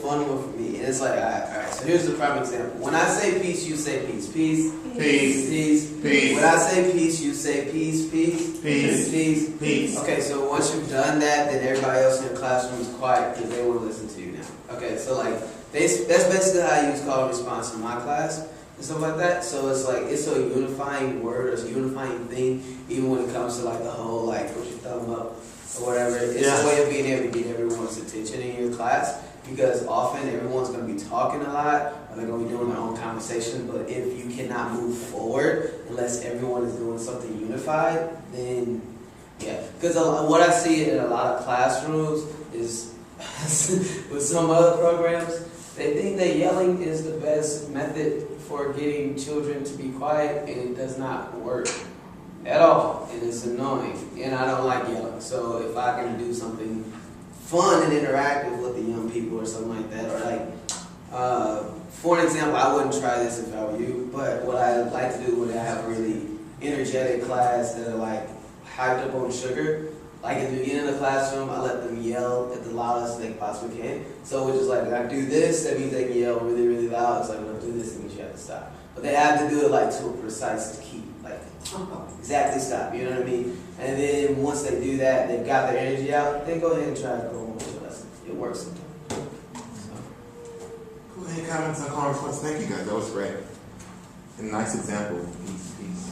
fun one for me. And it's like, all right, so here's the prime example. When I say peace, you say peace. Peace. Peace. Peace. Peace. When I say peace, you say peace. Peace. Peace. Peace. Peace. Okay, so once you've done that, then everybody else in your classroom is quiet because they want to listen to you now. Okay, so like, that's basically how I use call and response in my class and stuff like that. So it's like, it's a unifying word, or it's a unifying thing, even when it comes to like the whole, like, put your thumb up or whatever. It's a way of being able to get everyone's attention in your class, because often everyone's going to be talking a lot, or they're going to be doing their own conversation, but if you cannot move forward unless everyone is doing something unified, then yeah. Because what I see in a lot of classrooms is, with some other programs, they think that yelling is the best method for getting children to be quiet, and it does not work at all, and it's annoying, and I don't like yelling. So if I can do something fun and interactive with the young people or something like that, or like, for an example, I wouldn't try this if I were you, but what I like to do when I have a really energetic class that are like hyped up on sugar, like at the beginning of the classroom, I let them yell at the loudest they possibly can. So it's just like, when I do this, that means they can yell really, really loud. It's like, when I do this, it means you have to stop. But they have to do it like to a precise key, like exactly stop, you know what I mean? And then once they do that, they've got their energy out, then go ahead and try to go on with the lesson. It works sometimes. Cool. Any comments on call and response? Thank you guys, that was great. And nice example. Peace.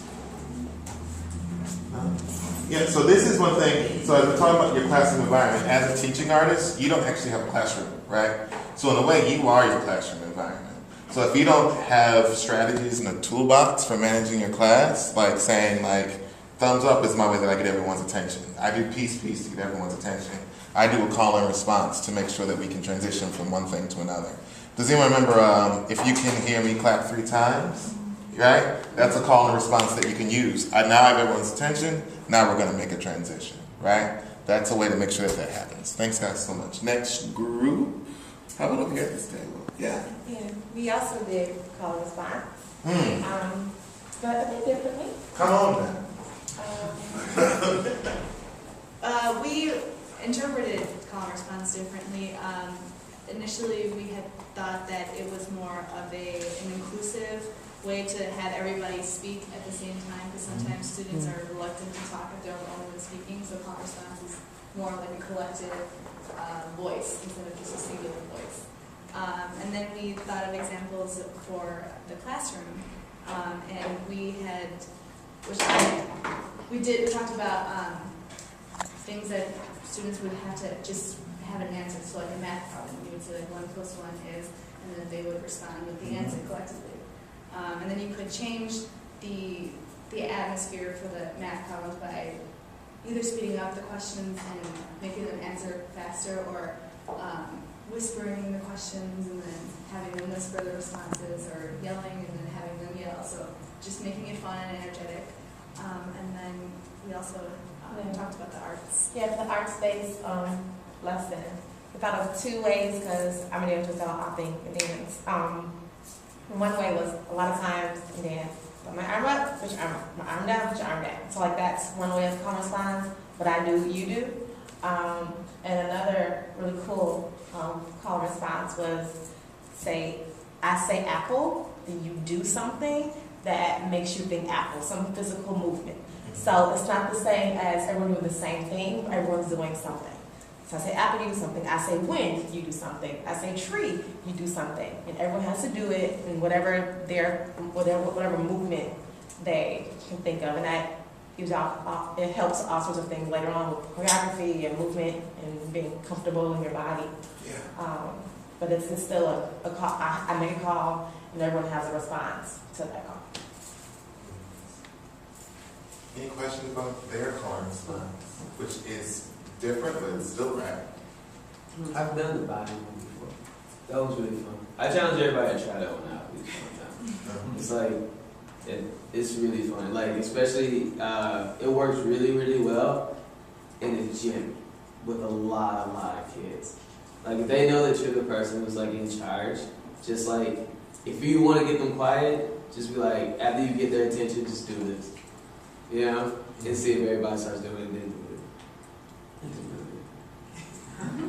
Yeah, so this is one thing. So as we're talking about your classroom environment, as a teaching artist, you don't actually have a classroom, right? So in a way, you are your classroom environment. So if you don't have strategies in a toolbox for managing your class, like saying like, thumbs up is my way that I get everyone's attention. I do peace to get everyone's attention. I do a call and response to make sure that we can transition from one thing to another. Does anyone remember, if you can hear me clap 3 times, right? That's a call and response that you can use. Now I have everyone's attention, now we're gonna make a transition, right? That's a way to make sure that happens. Thanks guys so much. Next group, how about over here at this table? Yeah. Yeah, we also did call and response, but a bit differently. Come on then. We interpreted call and response differently. Initially, we had thought that it was more of an inclusive way to have everybody speak at the same time, because sometimes students are reluctant to talk if they're the only one speaking, so call and response is more like a collective voice instead of just a singular voice. And then we thought of examples for the classroom, and we talked about things that students would have to just have an answer. So like a math problem, you would say like 1 + 1 is, and then they would respond with the answer collectively. And then you could change the atmosphere for the math problems by either speeding up the questions and making them answer faster, or whispering the questions and then having them whisper the responses, or yelling and then having them yell. So just making it fun and energetic. And then we also talked about the arts. Yeah, the arts-based lesson. We thought of 2 ways, because I'm going to just all hopping and dance. One way was a lot of times you dance, put my arm up, put your arm up, my arm down, put your arm down. So like that's one way of call and response. What I do, you do. And another really cool call and response was I say apple, then you do something that makes you think apple, some physical movement. So it's not the same as everyone doing the same thing, everyone's doing something. So I say apple, you do something. I say wind, you do something. I say tree, you do something. And everyone has to do it in whatever movement they can think of. And that gives out, it helps all sorts of things later on with choreography and movement and being comfortable in your body. Yeah. But it's still a call. I make a call, and everyone has a response to that call. Any questions about their call and response, which is different, but it's still right? I've done the body one before. That was really fun. I challenge everybody to try that one out. It's like, it's really fun. Like, especially, it works really, really well in a gym with a lot of kids. Like, if they know that you're the person who's like in charge, just like, if you want to get them quiet, just be like, after you get their attention, just do this. You know? And see if everybody starts doing it, and then do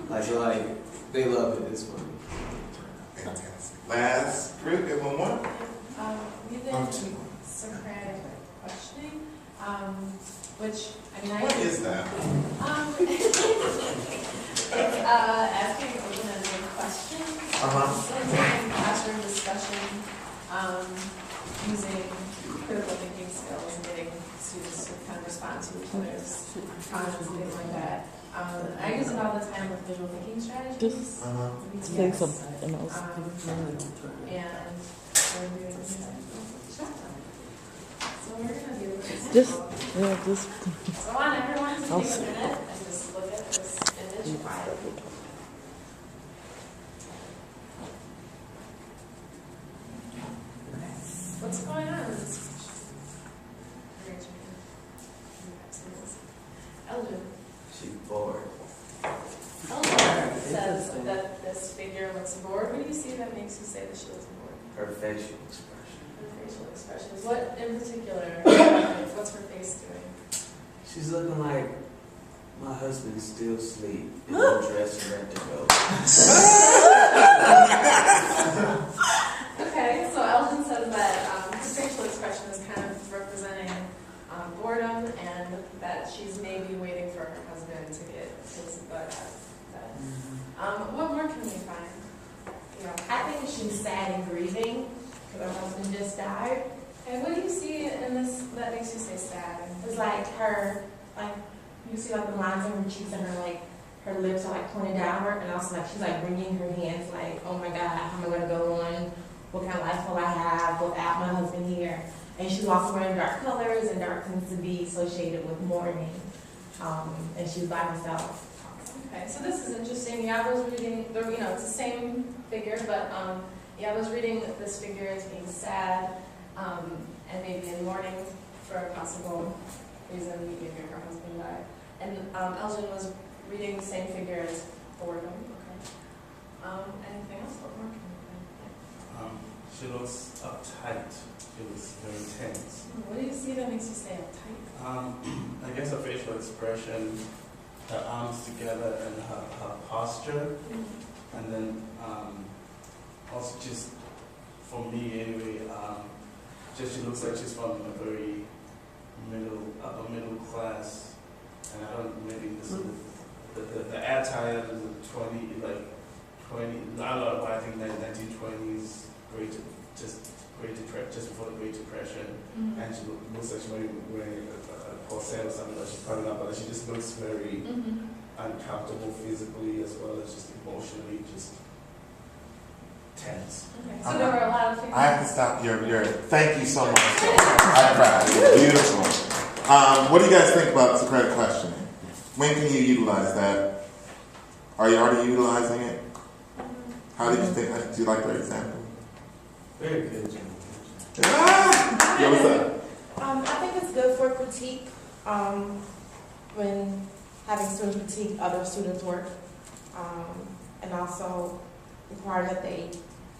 it. Like, so like, they love it. It's funny. Ruth, get one more? We did Socratic questioning, which, I mean, What is that? It's asking open-ended questions. In classroom discussion, using critical thinking skills and getting students to kind of respond to each other's comments and things like that. I use it all the time with visual thinking strategies. Think something else. And we're doing this stuff. So we're gonna do this. Just So I want everyone to take a minute and just look at this image quietly. What's going on in this picture? Eldon. She's bored. Eldon says that this figure looks bored. What do you see that makes you say that she looks bored? Her facial expression. Her facial expressions. What in particular? What's her face doing? She's looking like my husband still asleep and I'm dressed and ready to go. Okay, so Eldon says that his facial expression is kind of representing boredom and that she's maybe waiting for her husband to get his butt out of bed. What more can we find? I think she's sad and grieving because her husband just died. And what do you see in this that makes you say sad? It's like her, like, you see like the lines on her cheeks and her lips are like pointed downward, and also like she's like wringing her hands like, oh my God, how am I gonna go on? What kind of life will I have without my husband here? And she's also wearing dark colors, and dark tends to be associated with mourning. And she's by herself. Okay, so this is interesting. Yabo's reading, it's the same figure, but Yabo's reading this figure as being sad and maybe in mourning for a possible reason, maybe her husband died. And Elgin was reading the same figure as boredom. Okay. Anything else? What more can we find? She looks uptight. She looks very tense. What do you see that makes you say uptight? I guess her facial expression, her arms together, and her posture, and then also just for me anyway, just she looks like she's from a very upper middle class, and I don't maybe this the attire is a 20 not a lot of I think 1920s just before the Great Depression, and she looks like she's wearing a corset or something that she's putting up, but she just looks very uncomfortable physically as well as just emotionally just tense. Okay. So there were a lot of things. I have to stop your thank you so much. I'm proud. Beautiful. What do you guys think about Socratic questioning? When can you utilize that? Are you already utilizing it? How did you think? Do you like that example? Very good, Jim. Yeah, what's up? I think it's good for critique when having students critique other students' work, and also require that they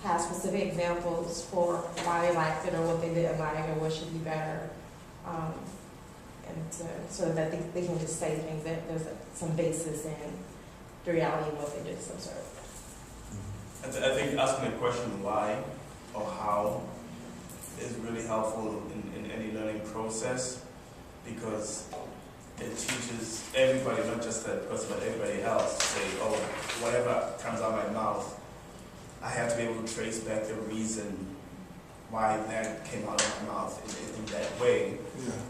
have specific examples for why they liked it or what they didn't like or what should be better, so that they can just say things that there's some basis in the reality of what they just observed. I think asking the question why or how is really helpful in any learning process, because it teaches everybody, not just that person, but everybody else to say, oh, whatever comes out of my mouth, I have to be able to trace back the reason why that came out of my mouth in that way,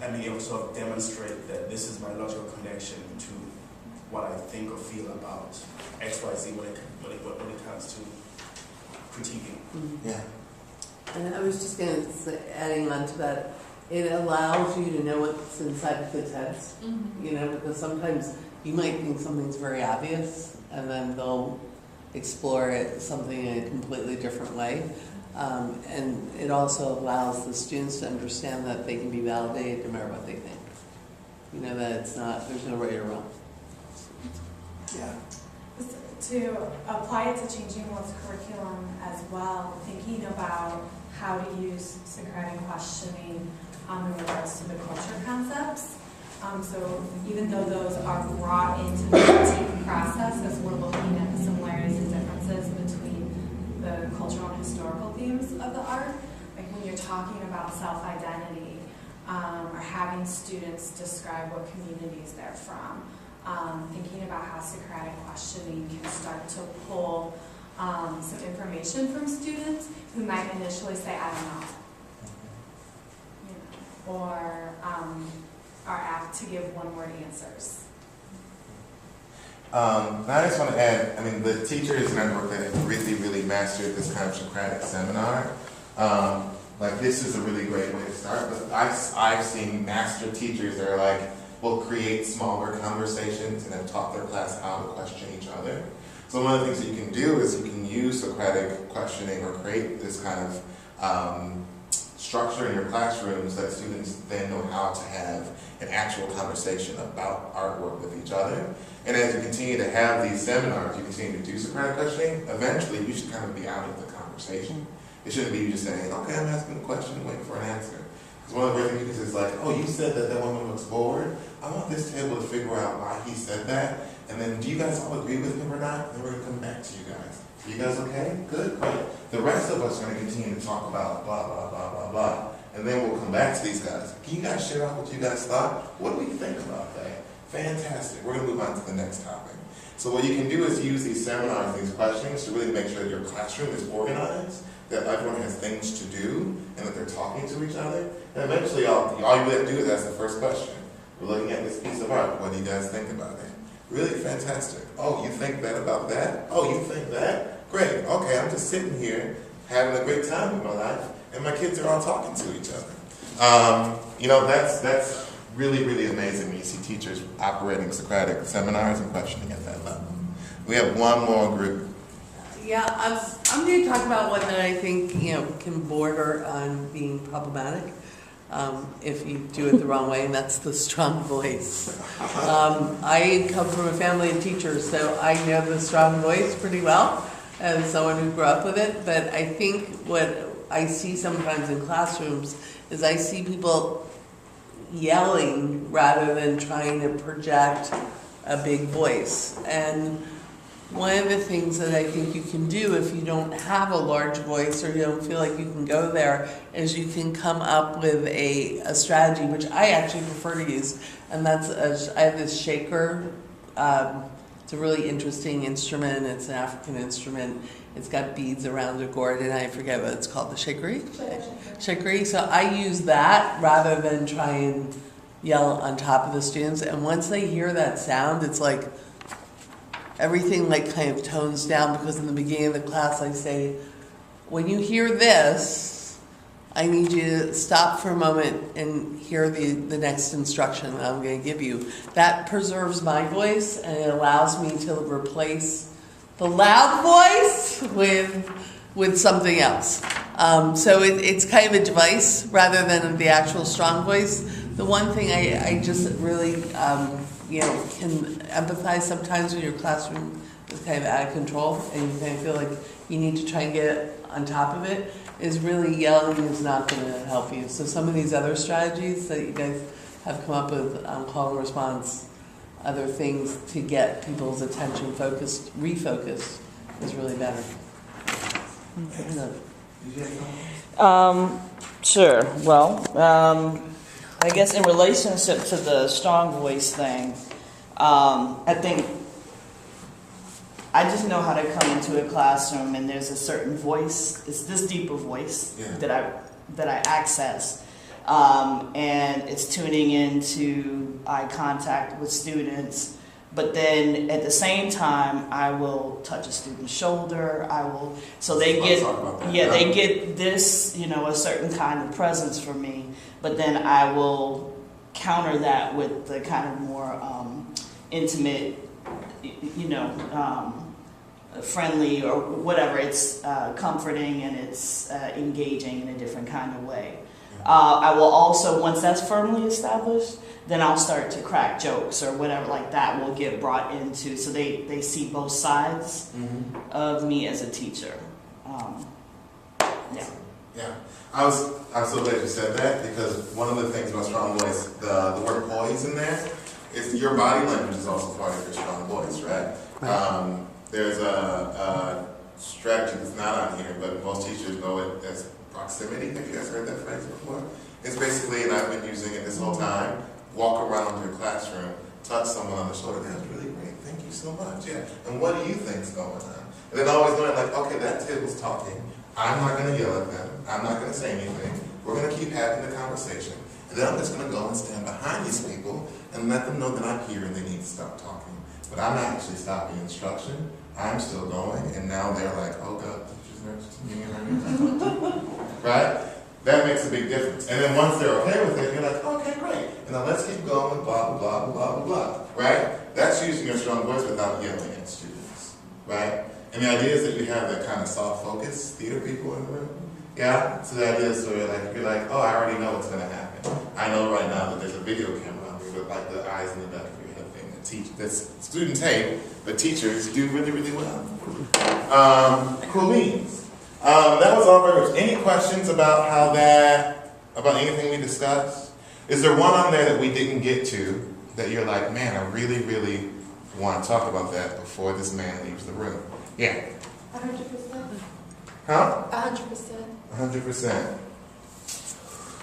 and be able to sort of demonstrate that this is my logical connection to what I think or feel about X, Y, Z when it comes to critiquing. Yeah. And I was just going to say, adding on to that, it allows you to know what's inside of kids' heads, because sometimes you might think something's very obvious, and then they'll explore it something in a completely different way. And it also allows the students to understand that they can be validated no matter what they think. That it's not, there's no right or wrong. Yeah. To apply it to changing one's curriculum as well, thinking about how to use Socratic questioning in regards to the culture concepts. So even though those are brought into the critique process as we're looking at the similarities and differences between the cultural and historical theories, themes of the art. Like when you're talking about self-identity, or having students describe what communities they're from, thinking about how Socratic questioning can start to pull some information from students who might initially say, I don't know, you know, or are apt to give one-word answers. I just want to add, I mean, the teachers in our network that have really mastered this kind of Socratic seminar, like this is a really great way to start, but I've seen master teachers that are like, will create smaller conversations and have taught their class how to question each other. So one of the things that you can do is you can use Socratic questioning or create this kind of structure in your classroom so that students then know how to have an actual conversation about artwork with each other. And as you continue to have these seminars, you continue to do Socratic questioning, eventually you should kind of be out of the conversation. It shouldn't be you just saying, okay, I'm asking a question, waiting for an answer. Because one of the great things is like, oh, you said that woman looks bored. I want this table to figure out why he said that. And then do you guys all agree with him or not? And then we're going to come back to you guys. Are you guys okay? Good, great. The rest of us are going to continue to talk about blah, blah, blah, blah, blah. And then we'll come back to these guys. Can you guys share out what you guys thought? What do you think about that? Fantastic. We're going to move on to the next topic. So what you can do is use these seminars, these questions, to really make sure that your classroom is organized, that everyone has things to do, and that they're talking to each other. And eventually, all you really have to do is ask the first question. We're looking at this piece of art. What do you guys think about it? Really fantastic. Oh, you think that about that? Oh, you think that? Great. Okay, I'm just sitting here having a great time in my life, and my kids are all talking to each other. You know, that's really amazing when you see teachers operating Socratic seminars and questioning at that level. We have one more group. Yeah, I'm going to talk about one that I think, can border on being problematic if you do it the wrong way, and that's the strong voice. I come from a family of teachers, so I know the strong voice pretty well as someone who grew up with it, but I think what I see sometimes in classrooms is I see people yelling rather than trying to project a big voice. And one of the things that I think you can do if you don't have a large voice or you don't feel like you can go there is you can come up with a strategy, which I actually prefer to use, and that's I have this shaker. It's a really interesting instrument. It's an African instrument. It's got beads around the gourd, and I forget what it's called, the shakery? Shakery. So I use that rather than try and yell on top of the students. And once they hear that sound, it's like everything like kind of tones down, because in the beginning of the class I say, when you hear this, I need you to stop for a moment and hear the next instruction that I'm going to give you. That preserves my voice, and it allows me to replace the loud voice with something else. So it's kind of a device rather than the actual strong voice. The one thing I just really can empathize sometimes when your classroom is kind of out of control and you kind of feel like you need to try and get on top of it, is really yelling is not going to help you. So some of these other strategies that you guys have come up with, call and response, other things to get people's attention refocused, is really better. Sure. Well, I guess in relationship to the strong voice thing, I think I just know how to come into a classroom and there's a certain voice. It's this deep a voice that I access, and it's tuning into eye contact with students. But then at the same time, I will touch a student's shoulder. So they get this, a certain kind of presence from me. But then I will counter that with the kind of more intimate, friendly or whatever. It's comforting and it's engaging in a different kind of way. I will also, once that's firmly established, then I'll start to crack jokes or whatever like that will get brought into, so they see both sides of me as a teacher. Yeah. I'm so glad you said that, because one of the things about strong voice, the word poise in there, is your body language is also part of your strong voice, right? There's strategy that's not on here, but most teachers know it as proximity. Have you guys heard that phrase before? It's basically, and I've been using it this whole time, walk around your classroom, touch someone on the shoulder. That's really great. Thank you so much. Yeah. And what do you think's going on? And then always knowing like, okay, that kid was talking. I'm not going to yell at them. I'm not going to say anything. We're going to keep having the conversation. And then I'm just going to go and stand behind these people and let them know that I'm here and they need to stop talking. But I'm not actually stopping instruction. I'm still going. And now they're like, oh God, teacher's nervous. Right? That makes a big difference. And then once they're okay with it, you're like, okay, great. And now let's keep going, blah, blah, blah, blah, blah, blah. Right? That's using your strong voice without yelling at students. Right? And the idea is that you have that kind of soft focus, theater people in the room. Yeah? So the idea is so you're like, oh, I already know what's going to happen. I know right now that there's a video camera on me with like the eyes in the back of your head thing that's student tape, but teachers do really, really well. Cool beans. That was all very much. Any questions about about anything we discussed? Is there one on there that we didn't get to that you're like, man, I really, really want to talk about that before this man leaves the room? Yeah. 100%. Huh? 100%. 100%.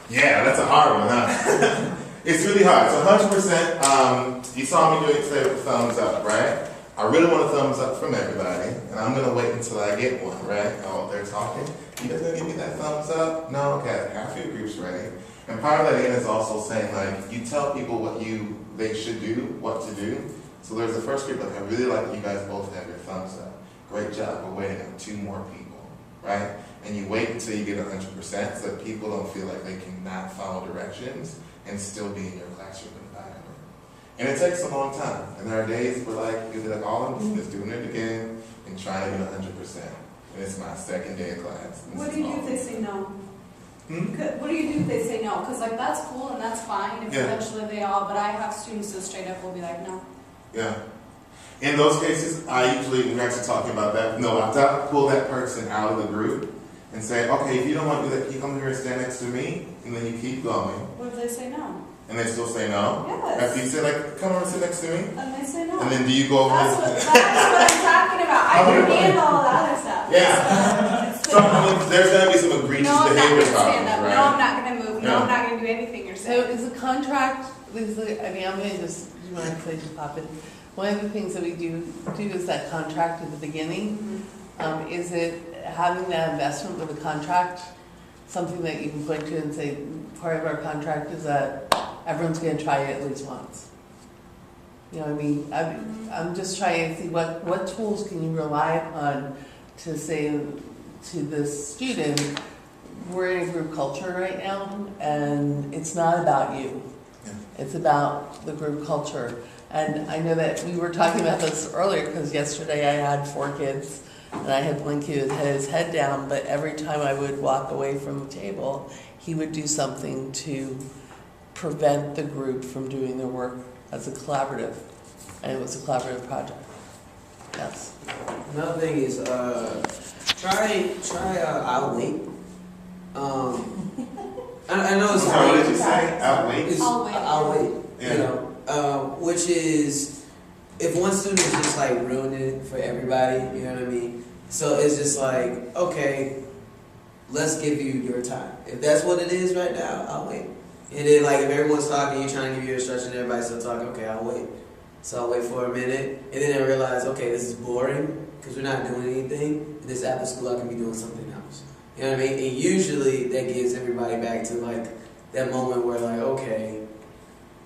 Yeah, that's a hard one, huh? It's really hard. So 100%, you saw me do it today with the thumbs up, right? I really want a thumbs up from everybody, and I'm going to wait until I get one, right? Oh, they're talking. You guys going to give me that thumbs up? No? Okay, half your group's ready. And part of that again is also saying, like, you tell people what they should do, what to do. So there's the first group, like, I really like that you guys both have your thumbs up. Great job. We're waiting on 2 more people, right? And you wait until you get 100% so that people don't feel like they cannot follow directions and still be in your classroom environment. And it takes a long time. And there are days where like, you'll be like, all I'm doing is doing it again and trying to get 100%. And it's my second day of class. What do you do if they say no? Hmm? What do you do if they say no? Because like that's cool and that's fine if Yeah. eventually they all, but I have students that straight up will be like, no. Yeah. In those cases, I usually, when we're actually talking about that, I pull that person out of the group and say, okay, if you don't want to do that, can you come here and stand next to me? And then you keep going. What if they say no? And they still say no? Yes. After you say, like, come over and sit next to me? And they say no. And then do you go over That's what I'm talking about. I can handle all the other stuff. Yeah. So, I mean, there's going to be some egregious No, I'm not behavior going to problems, stand up. right? No, I'm not going to move. No, Yeah. I'm not going to do anything you're So saying. is a contract, I'm going to just, do you mind if I just pop in? One of the things that we do is that contract at the beginning. Is it having that investment with a contract, something that you can point to and say, part of our contract is that everyone's going to try it at least once? You know what I mean? I'm just trying to see what tools can you rely upon to say to this student, we're in a group culture right now, and it's not about you. Yeah. It's about the group culture. And I know that we were talking about this earlier because yesterday I had 4 kids and I had one kid who had his head down, but every time I would walk away from the table, he would do something to prevent the group from doing their work as a collaborative. And it was a collaborative project. Yes. Another thing is try outweight. I know it's Sorry, what hard. did you say? Outweight? It's Outweight. outweight. Yeah. You know, which is if one student is just like ruining it for everybody, you know what I mean? So it's just like, okay, let's give you your time. If that's what it is right now, I'll wait. And then like if everyone's talking, you're trying to give your instruction, everybody's still talking, okay, I'll wait. So I'll wait for a minute, and then I realize, okay, this is boring because we're not doing anything. This after school, I can be doing something else. You know what I mean? And usually that gives everybody back to like that moment where like, okay.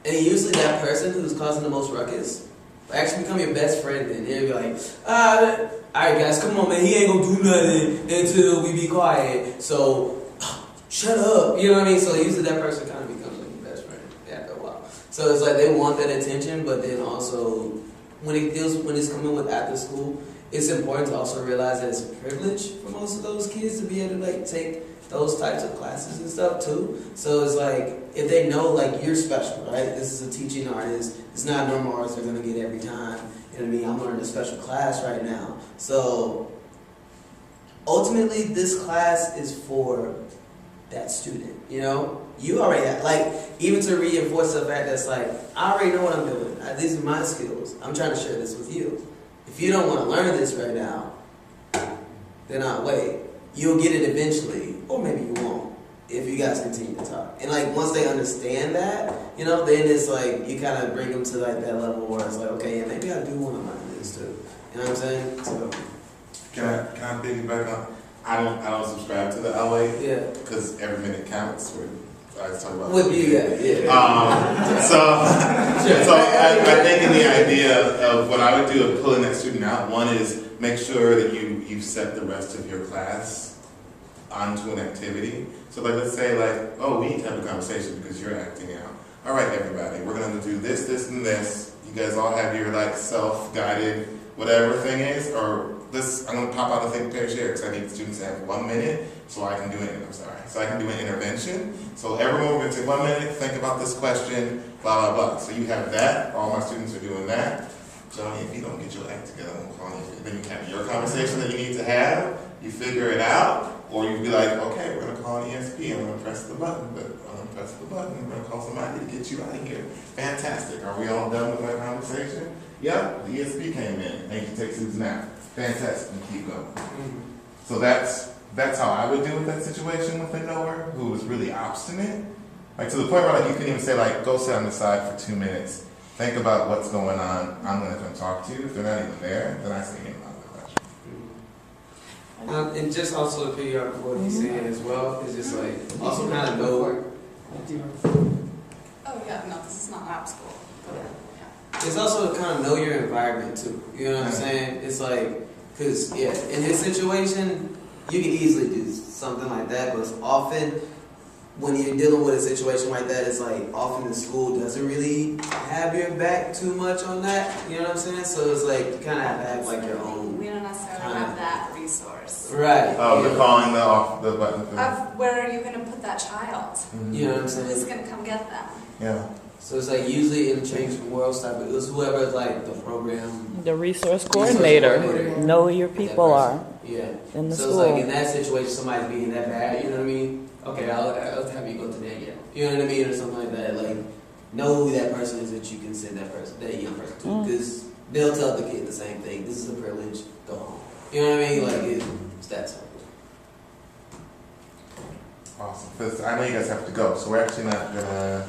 And usually that person who's causing the most ruckus will actually become your best friend. And they'll be like, all right, guys, come on, man. He ain't gonna do nothing until we be quiet. So shut up. You know what I mean? So usually that person kind of becomes like your best friend after a while. So it's like they want that attention, but then also when it's coming with after school, it's important to also realize that it's a privilege for most of those kids to be able to like take those types of classes and stuff too. So it's like if they know like you're special, right? This is a teaching artist. It's not normal arts they're gonna get every time. You know what I mean? I'm learning a special class right now. So ultimately, this class is for that student. You know, you already have, like even to reinforce the fact that's like I already know what I'm doing. These are my skills. I'm trying to share this with you. If you don't want to learn this right now, then I'll wait. You'll get it eventually, or maybe you won't, if you guys continue to talk. And like once they understand that, you know, then it's like you kind of bring them to like that level where it's like, okay, yeah, maybe I do want to learn this too. You know what I'm saying? So Can I piggyback on? I don't subscribe to the LA yeah, because every minute counts. I was talking about with you guys, yeah. So I think in the idea of what I would do of pulling that student out, one is make sure that you've set the rest of your class onto an activity. So like let's say like, oh, we need to have a conversation because you're acting out. All right, everybody, we're gonna do this, this, and this. You guys all have your like self-guided whatever thing is, or this. I'm gonna pop out a think, pair, share because I need the students to have 1 minute so I can do it. So I can do an intervention. So everyone, we're gonna take 1 minute, think about this question, blah blah blah. So you have that. All my students are doing that. Johnny, if you don't get your act together, I'm calling you. Then you have your conversation that you need to have. You figure it out. Or you'd be like, okay, we're going to call an ESP, I'm going to press the button, but I'm going to press the button, I'm going to call somebody to get you out of here. Fantastic. Are we all done with that conversation? Yeah, the ESP came in, and you take Susan out. Fantastic, and keep going. So that's how I would deal with that situation with a knower who was really obstinate. Like to the point where like you couldn't even say like, go sit on the side for 2 minutes, think about what's going on, I'm going to come talk to you. If they're not even there, then I say, hey, And just also to figure out what he's saying as well, is just like also kind of know. Oh, yeah, no, this is not lab school. Yeah. It's also to kind of know your environment too. You know what I'm saying? It's like, cause yeah, in his situation, you can easily do something like that, but often when you're dealing with a situation like that, it's like often the school doesn't really have your back too much on that. You know what I'm saying? So it's like you kind of have to have like your own. We don't necessarily have that resource. Right. oh, they're calling the button. Of where are you going to put that child? You know what I'm saying? Who's going to come get them? Yeah. So it's like usually in Change the World stuff, it was whoever's like the program. The resource coordinator. Know who your people are Yeah. in the So school. it's like in that situation, somebody's being that bad, you know what I mean? Okay, I'll have you go to that, yeah. You know what I mean? Or something like that. Like, know who that person is that you can send that young person to. Because they'll tell the kid the same thing. This is a privilege, go home. You know what I mean? Like, it's that simple. Awesome. Because I know you guys have to go, so we're actually not gonna